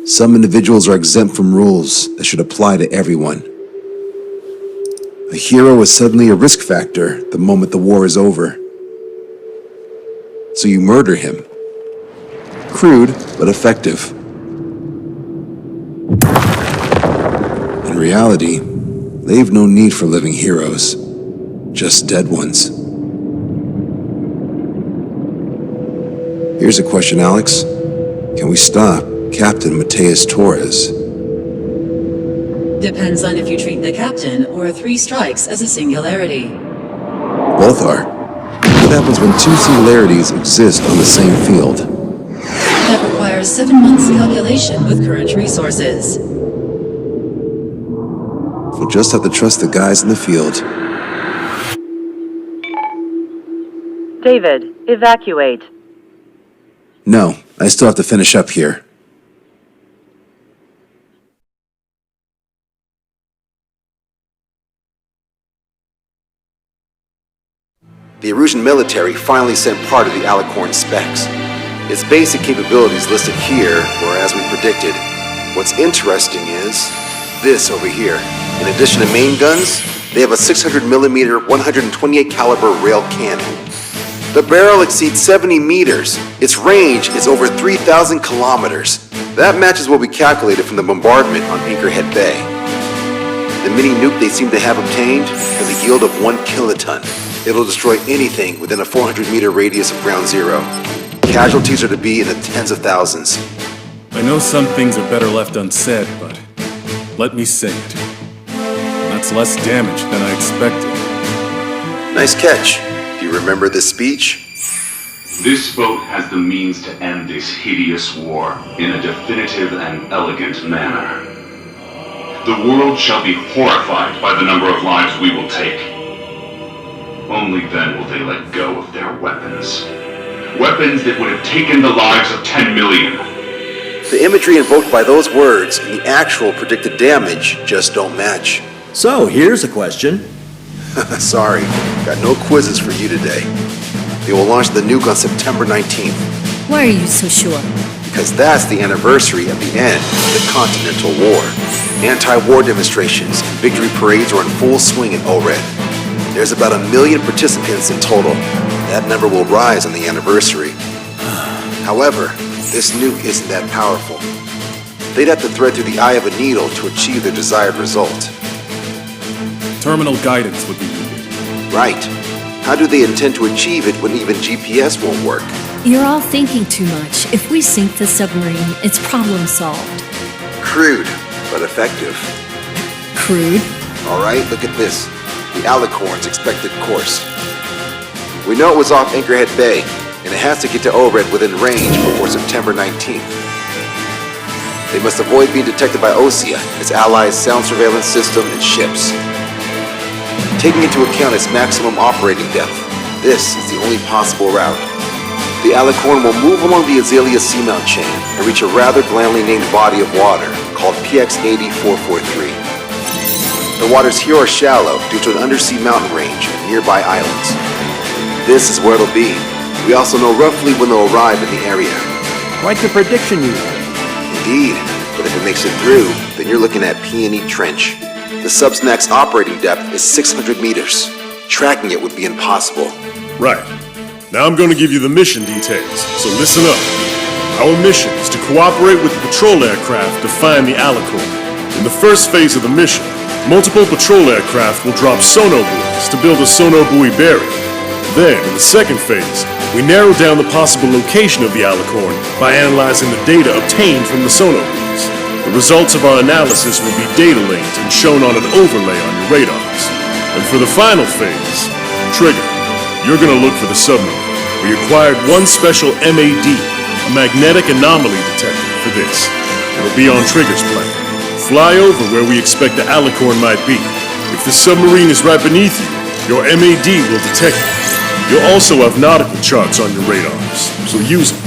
Some individuals are exempt from rules that should apply to everyone. A hero is suddenly a risk factor the moment the war is over. So you murder him. Crude, but effective. In reality, they've no need for living heroes, just dead ones. Here's a question, Alex. Can we stop Captain Mateus Torres? Depends on if you treat the captain or 3 strikes as a singularity. Both are. What happens when 2 singularities exist on the same field? That requires 7 months calculation with current resources. We'll just have to trust the guys in the field. David, evacuate. No, I still have to finish up here. The Erusian military finally sent part of the Alicorn specs. Its basic capabilities listed here were as we predicted. What's interesting is this over here. In addition to main guns, they have a 600mm 128 caliber rail cannon. The barrel exceeds 70 meters. Its range is over 3,000 kilometers. That matches what we calculated from the bombardment on Anchorhead Bay. The mini nuke they seem to have obtained has a yield of 1 kiloton. It'll destroy anything within a 400-meter radius of ground zero. Casualties are to be in the tens of thousands. I know some things are better left unsaid, but let me say it. That's less damage than I expected. Nice catch. Do you remember this speech? This vote has the means to end this hideous war in a definitive and elegant manner. The world shall be horrified by the number of lives we will take. Only then will they let go of their weapons. Weapons that would have taken the lives of 10 million. The imagery invoked by those words and the actual predicted damage just don't match. So, here's a question. Sorry, got no quizzes for you today. They will launch the nuke on September 19th. Why are you so sure? Because that's the anniversary of the end of the Continental War. Anti-war demonstrations and victory parades are in full swing in Oured. There's about 1 million participants in total. That number will rise on the anniversary. However, this nuke isn't that powerful. They'd have to thread through the eye of a needle to achieve their desired result. Terminal guidance would be needed. Right. How do they intend to achieve it when even GPS won't work? You're all thinking too much. If we sink the submarine, it's problem solved. Crude, but effective. Crude? All right, look at this. The Alicorn's expected course. We know it was off Anchorhead Bay, and it has to get to Oured within range before September 19th. They must avoid being detected by Osea, its allies' sound surveillance system, and ships. Taking into account its maximum operating depth, this is the only possible route. The Alicorn will move along the Azalea seamount chain and reach a rather blandly named body of water called PX-80443. The waters here are shallow due to an undersea mountain range and nearby islands. This is where it'll be. We also know roughly when they'll arrive in the area. Quite the prediction you have. Indeed, but if it makes it through, then you're looking at P&E Trench. The sub's max operating depth is 600 meters. Tracking it would be impossible. Right. Now I'm going to give you the mission details, so listen up. Our mission is to cooperate with the patrol aircraft to find the Alicorn. In the first phase of the mission, multiple patrol aircraft will drop sonar buoys to build a sonar buoy barrier. Then, in the second phase, we narrow down the possible location of the Alicorn by analyzing the data obtained from the sonar buoys. The results of our analysis will be data linked and shown on an overlay on your radars. And for the final phase, Trigger, you're going to look for the submarine. We acquired one special MAD, a magnetic anomaly detector, for this. It'll be on Trigger's plan. Fly over where we expect the Alicorn might be. If the submarine is right beneath you, your MAD will detect it. You'll also have nautical charts on your radars, so use them.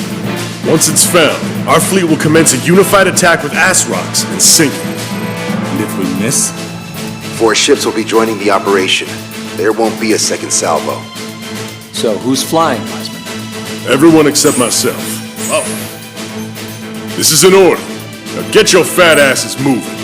Once it's found, our fleet will commence a unified attack with ass rocks and sink it. And if we miss? 4 ships will be joining the operation. There won't be a second salvo. So, who's flying, Wiseman? Everyone except myself. Oh. This is an order. Now get your fat asses moving.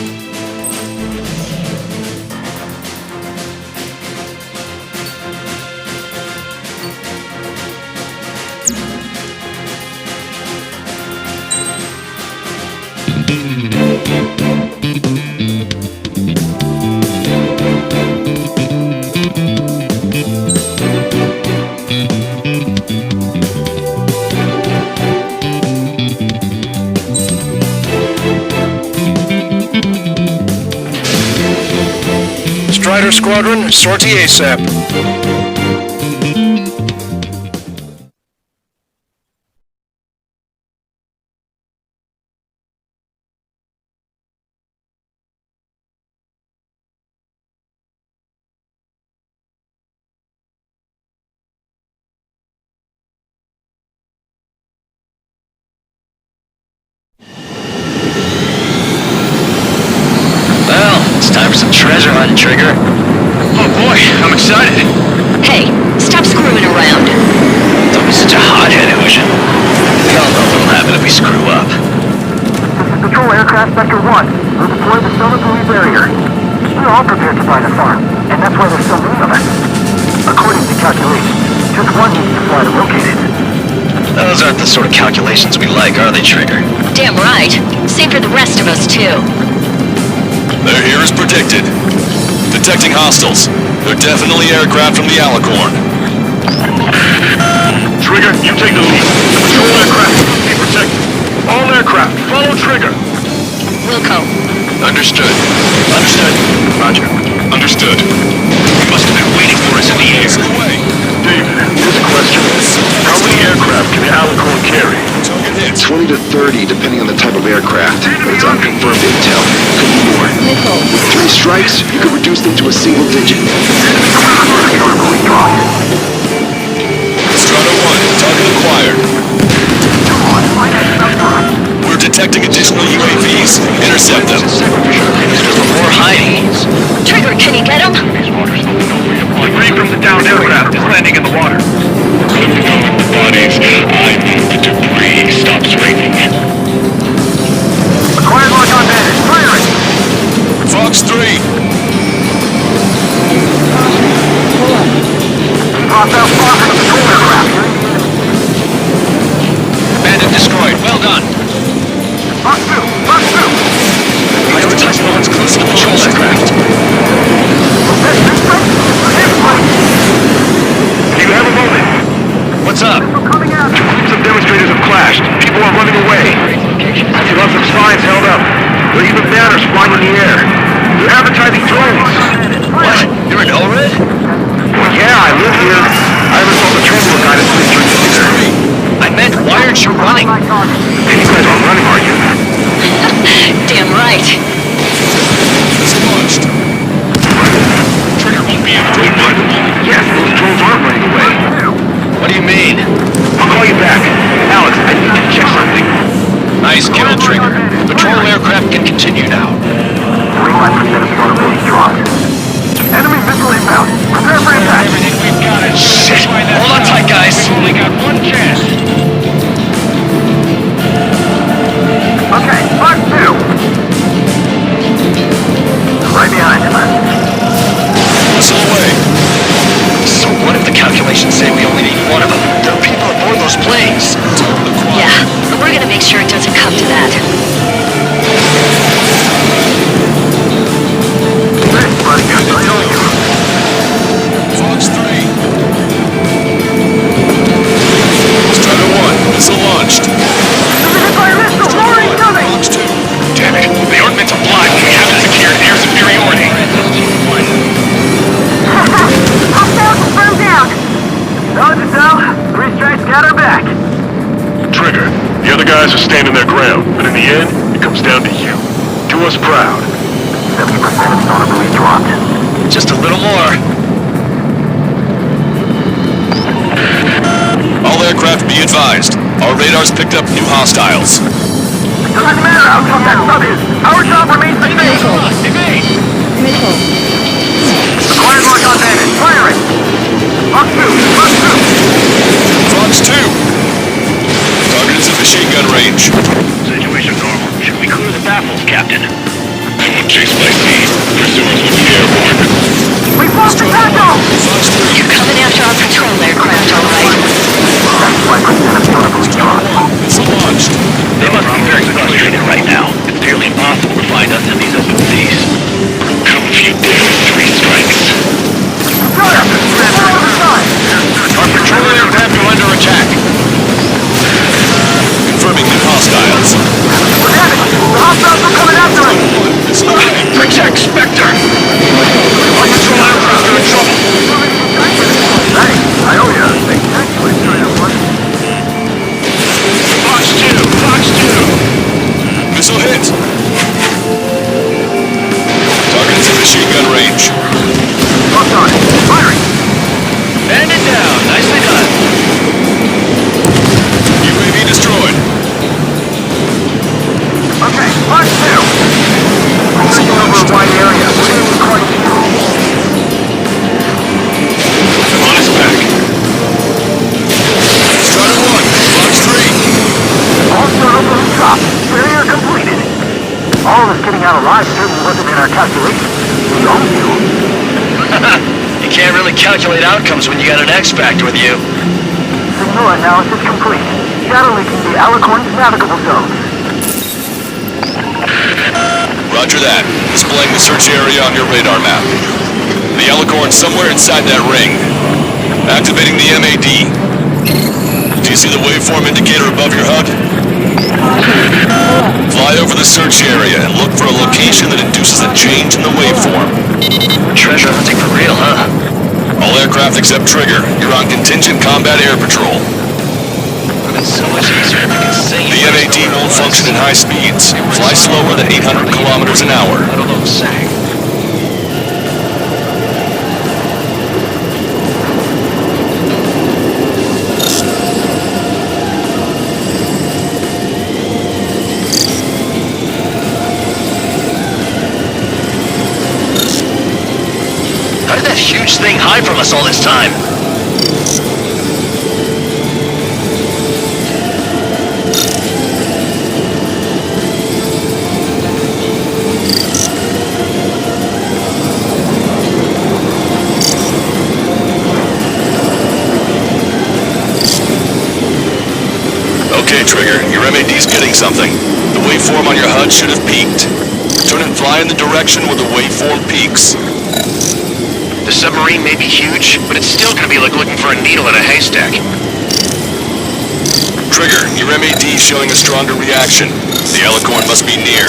Strider Squadron, sortie ASAP. Well, it's time for some treasure hunting, Trigger. Oh boy, I'm excited. Hey, stop screwing around. Don't be such a hothead, Huxian. We all know what'll happen if we screw up. Patrol aircraft Sector 1. We'll deploy the solar buoy barrier. We're all prepared to fly the farm, and that's why there's so many of us. According to calculations, just one needs to fly to locate it. Those aren't the sort of calculations we like, are they, Trigger? Damn right. Same for the rest of us, too. They're here as predicted. Detecting hostiles. They're definitely aircraft from the Alicorn. Trigger, you take the lead. Patrol aircraft must be protected. All aircraft, follow Trigger. Wilco. Understood. Understood. Roger. Understood. You must have been waiting for us in the air. Away. David, here's a question. How many aircraft can the Alicorn carry? Target hit. 20 to 30, depending on the type of aircraft. But it's unconfirmed intel. Could be more. With 3 strikes, you could reduce them to a single digit. Strata 1, target acquired. We're detecting additional UAVs. Intercept them. More hiding. Trigger, can you get him? Debris from the downed aircraft is landing in the water. Lifting off the bodies, I move the debris stops raining. Acquired lock on bandit. Fire it! Fox 3. Dropped out far from the patrol aircraft. Bandit destroyed. Well done. Fox 2! Fox 2! Prioritize the ones close to the patrol aircraft. Do you have a moment? What's up? Coming out! Groups of demonstrators have clashed. People are running away. You have some signs held up. There are even banners flying in the air. They're advertising drones. What? You're an Oured? Well, yeah, I live here. I haven't saw the travel guide at the street either. I meant, why aren't you running? Hey, you guys aren't running, are you? Damn right. It's launched. Trigger won't be able to What? Yes, those drones aren't running away. What do you mean? I'll call you back. Alex, I need to check something. Nice kill, Trigger. Patrol aircraft can continue now. 45% of solar buoys dropped. Enemy missile inbound. Prepare for impact. everything we've got. Shit! Hold on tight, guys. We've only got one chance. Okay, Fox 2! Right behind you, man. Missile away. So what if the calculations say we only need one of them? There are people aboard those planes. Yeah, but we're gonna make sure it doesn't come to that. Thanks, buddy. I owe you. Fox 3. Strata 1, missile launched. Limited by missile! More incoming! Fox 2. Damn it. They aren't meant to fly when we haven't secured air superiority. Hostile confirmed down! Dodge it down. 3 strikes got her back. Trigger, the other guys are standing their ground, but in the end, it comes down to you. Do us proud. 70% of solar buoys dropped. Just a little more. All aircraft be advised. Our radars picked up new hostiles. Doesn't matter how tough that sub is. Our job remains the same. Acquired lock on bandit. Fire it! Fox 2! Fox 2! Fox 2. Target is at machine gun range. Situation normal. Should we clear the really calculate outcomes when you got an X-Factor with you. Signal analysis complete. Shadow leaking the Alicorn's navigable zone. Roger that. Displaying the search area on your radar map. The Alicorn's somewhere inside that ring. Activating the MAD. Do you see the waveform indicator above your HUD? Fly over the search area and look for a location that induces a change in the waveform. Treasure hunting for real, huh? All aircraft except Trigger, you're on contingent combat air patrol. It's so much easier if you can sing. The MAD won't function at high speeds. Fly slower than 800 kilometers an hour. I don't know, sang. How did that huge thing hide from us all this time? Okay, Trigger, your MAD's getting something. The waveform on your HUD should have peaked. Turn and fly in the direction where the waveform peaks. The submarine may be huge, but it's still gonna be like looking for a needle in a haystack. Trigger, your MAD's showing a stronger reaction. The Alicorn must be near.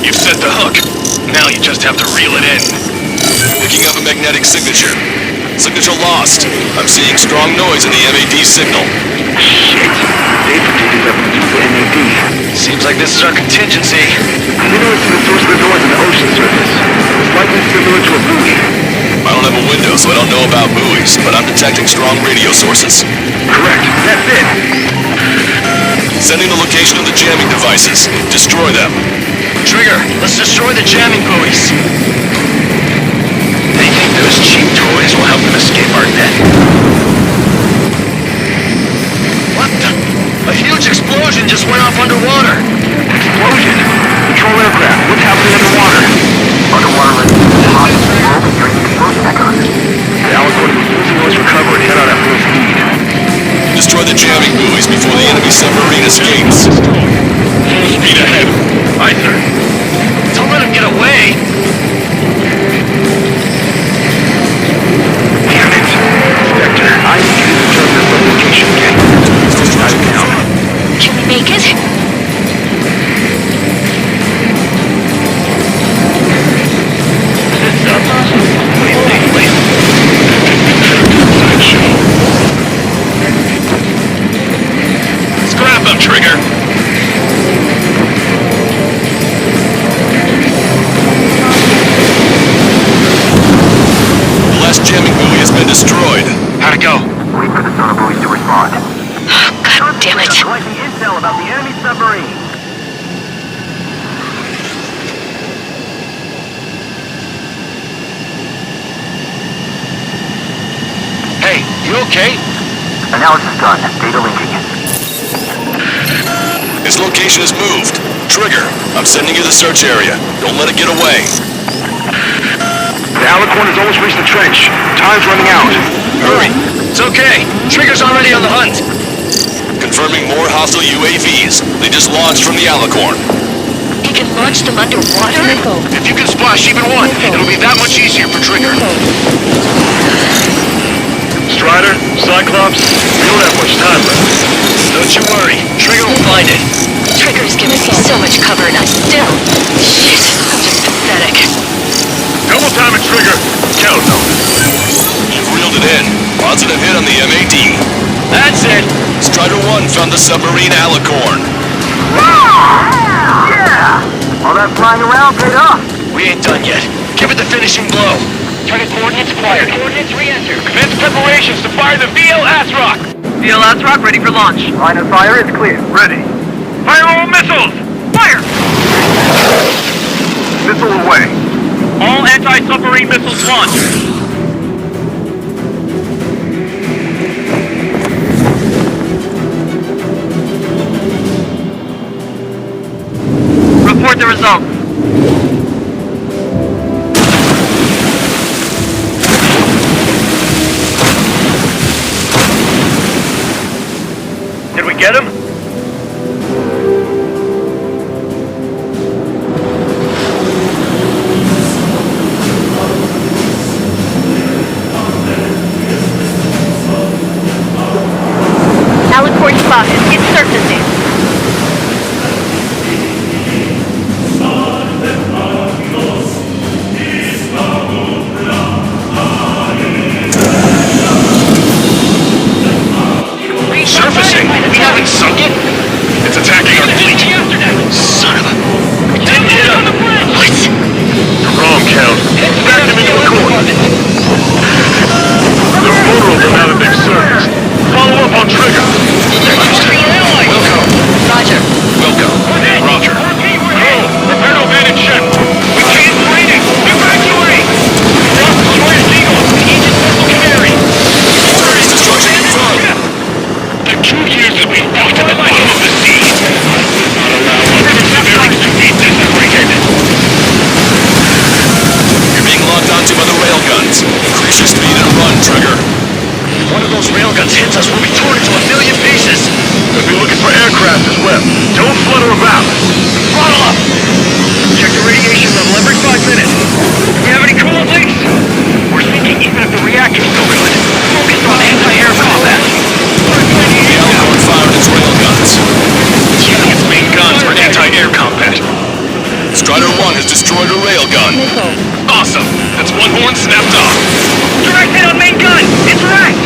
You've set the hook. Now you just have to reel it in. Picking up a magnetic signature. Signature lost. I'm seeing strong noise in the MAD signal. Shit. They've detected up through the MAD. Seems like this is our contingency. Similar to the source of the noise on the ocean surface. It's likely similar to a buoy. I don't have a window, so I don't know about buoys, but I'm detecting strong radio sources. Correct. That's it. Sending the location of the jamming devices. Destroy them. Trigger, let's destroy the jamming buoys. They think those cheap toys will help them escape our net. What the? A huge explosion just went off underwater. Explosion. Control aircraft. What's happening underwater? Underwater is hot and smoke during the explosion echoes. The Alicorn is losing noise recover and head out at full speed. Destroy the jamming buoys before the enemy submarine escapes. Speed ahead. Aye, sir. Don't let him get away. Damn it. Inspector, I need you to turn this location again. Write it down. Can we make it? What do you think, Lee? Scrap him, Trigger. The last jamming buoy has been destroyed. How'd it go? Wait for the sonar buoys to respond. God damn it. Collecting intel about the enemy submarine. Hey, you okay? Analysis done. Data linking. Its location is moved. Trigger, I'm sending you the search area. Don't let it get away. The Alicorn has almost reached the trench. Time's running out. Hurry. It's okay. Trigger's already on the hunt. Confirming more hostile UAVs. They just launched from the Alicorn. You can launch them underwater? If you can splash even one, it'll be that much easier for Trigger. Strider, Cyclops, we don't have much time left. Don't you worry. Trigger will find it. Trigger's giving me so much cover and I still... Shit, I'm just pathetic. Double time it, Trigger. Count them. You've reeled it in. Positive hit on the MAD. That's it. Strider 1 found the submarine Alicorn. Yeah! All that flying around paid off. We ain't done yet. Give it the finishing blow. Target coordinates acquired. Coordinates re-enter. Commence preparations to fire the VLS rock. VLS rock ready for launch. Line of fire is clear. Ready. Fire all missiles! Fire! Missile away. All anti-submarine missiles launched. Report the results. get him? Alicorn spotted. It's surfacing. Surfacing? We haven't sunk it? It's attacking our fleet. Son of a... Didn't hit him. What? Wrong, Count. Back him into a corner. They're vulnerable now that they've surfaced. Follow up on trigger. Wilco. Roger. Wilco. Roger. Repair no man in check. We can't find it. Evacuate. Drop destroyer's Eagle. Aegis missile canary. Turret destruction confirmed. The 2 years that we fought at the bottom of the sea does not allow our perseverance to be disintegrated. You're being locked onto by the railguns. Increase your speed and run, Trigger. If one of those railguns hits us, we'll be torn into a million pieces. We'll be looking for aircraft as well. Don't flutter about. Throttle up. Check the radiation level every 5 minutes. Do we have any coolant leaks? We're thinking even if the reactor's still good. Focus on anti-air combat. The Alicorn fired its railguns. It's using its main guns for anti-air combat. Strider 1 has destroyed a railgun. Awesome. That's one horn snapped off. Direct hit on main gun. Interact.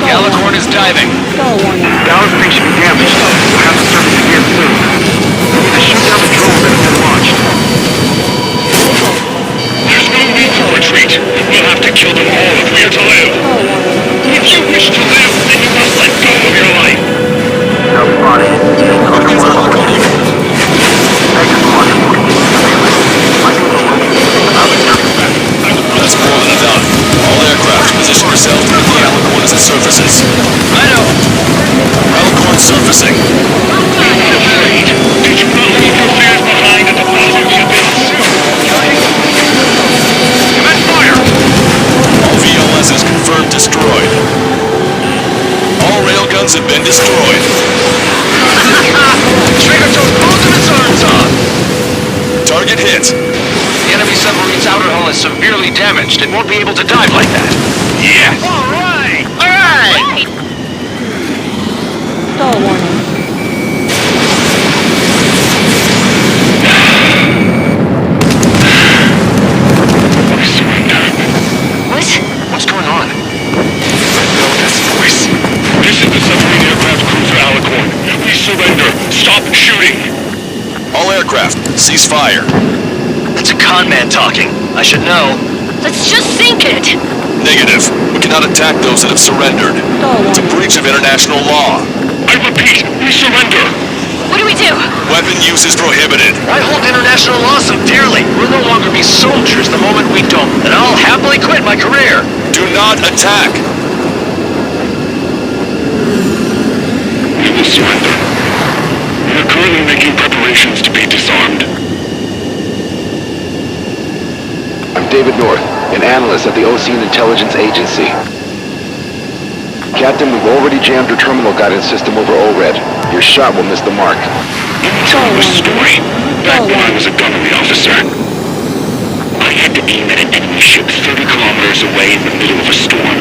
The Alicorn is diving. Dallas thing should be damaged. We'll have to surface again soon. We need to shoot down the drone that has been launched. There's no need for retreat. We'll have to kill them all if we are to live. If you wish to live, then you must let go of your life. Self-spotted. That's more than enough. All aircraft position yourselves to meet the Alicorn as it surfaces. I know. Alicorn surfacing. Afraid? Did you not leave your fears behind at the thousands you built? Commit fire! All VLSs confirmed destroyed. All railguns have been destroyed. Trigger took both of its arms off. Target hit. The enemy submarine's outer hull is severely damaged. It won't be able to dive like that. Yes! All right! All right! What? What's going on? know this voice. This is the submarine aircraft cruiser Alicorn. We surrender. Stop shooting. All aircraft, cease fire. That's a con man talking. I should know. Let's just sink it! Negative. We cannot attack those that have surrendered. It's a breach of international law. I repeat, we surrender. What do we do? Weapon use is prohibited. I hold international law so dearly. We'll no longer be soldiers the moment we don't, and I'll happily quit my career. Do not attack. We will surrender. We are currently making preparations to be disarmed. I'm David North, an analyst at the Ocean Intelligence Agency. Captain, we've already jammed your terminal guidance system over Oured. Your shot will miss the mark. Let me tell you a story. Back when I was a government officer, I had to aim at an enemy ship 30 kilometers away in the middle of a storm.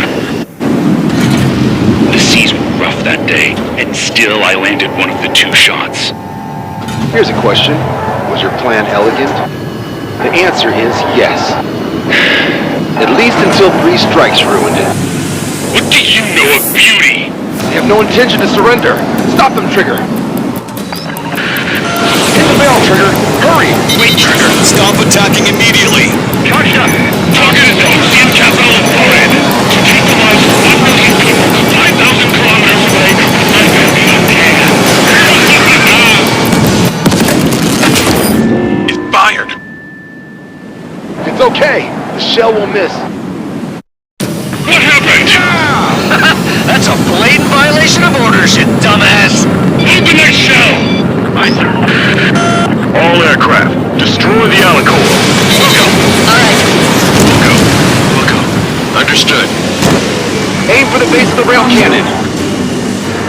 The seas were rough that day, and still I landed one of the 2 shots. Here's a question. Was your plan elegant? The answer is yes. At least until 3 strikes ruined it. What do you know of beauty? They have no intention to surrender. Stop them, Trigger. Hit the bell, Trigger. Hurry! Wait, Trigger. Stop attacking immediately. Charged up. Target is the Huxian capital of Oured. To take the lives of 1 million people 5,000 kilometers away, I will be on hand. It fired. It's okay. The shell will miss. What happened? That's a blatant violation of orders, you dumbass! Open that shell! Aye, sir. All aircraft, destroy the Alicorn. Wilco. Understood. Aim for the base of the rail cannon.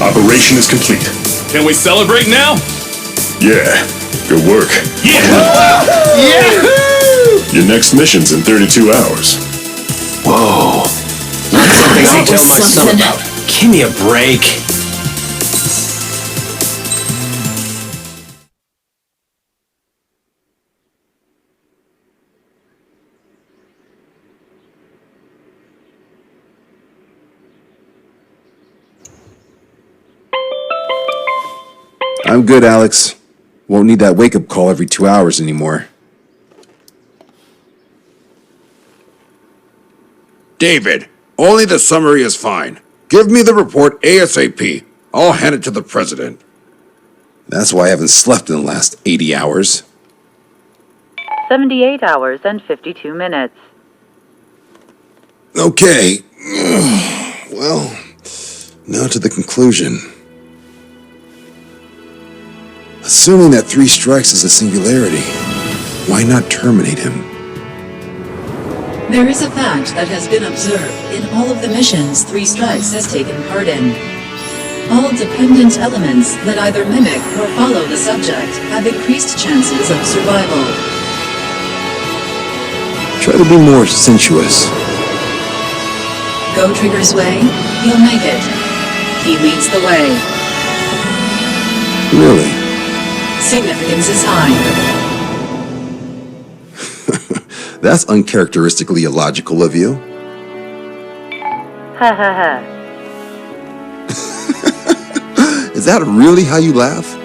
Operation is complete. Can we celebrate now? Yeah, good work. Your next mission's in 32 hours. Whoa. Not something I tell my son something. about. Give me a break. I'm good, Alex. Won't need that wake-up call every 2 hours anymore. David, only the summary is fine. Give me the report ASAP. I'll hand it to the president. That's why I haven't slept in the last 80 hours. 78 hours and 52 minutes. Okay. Well, now to the conclusion. Assuming that 3 strikes is a singularity, why not terminate him? There is a fact that has been observed in all of the missions 3 Strikes has taken part in. All dependent elements that either mimic or follow the subject have increased chances of survival. Try to be more sensuous. Go Trigger's way, he'll make it. He leads the way. Really? Significance is high. That's uncharacteristically illogical of you. Ha ha ha. Is that really how you laugh?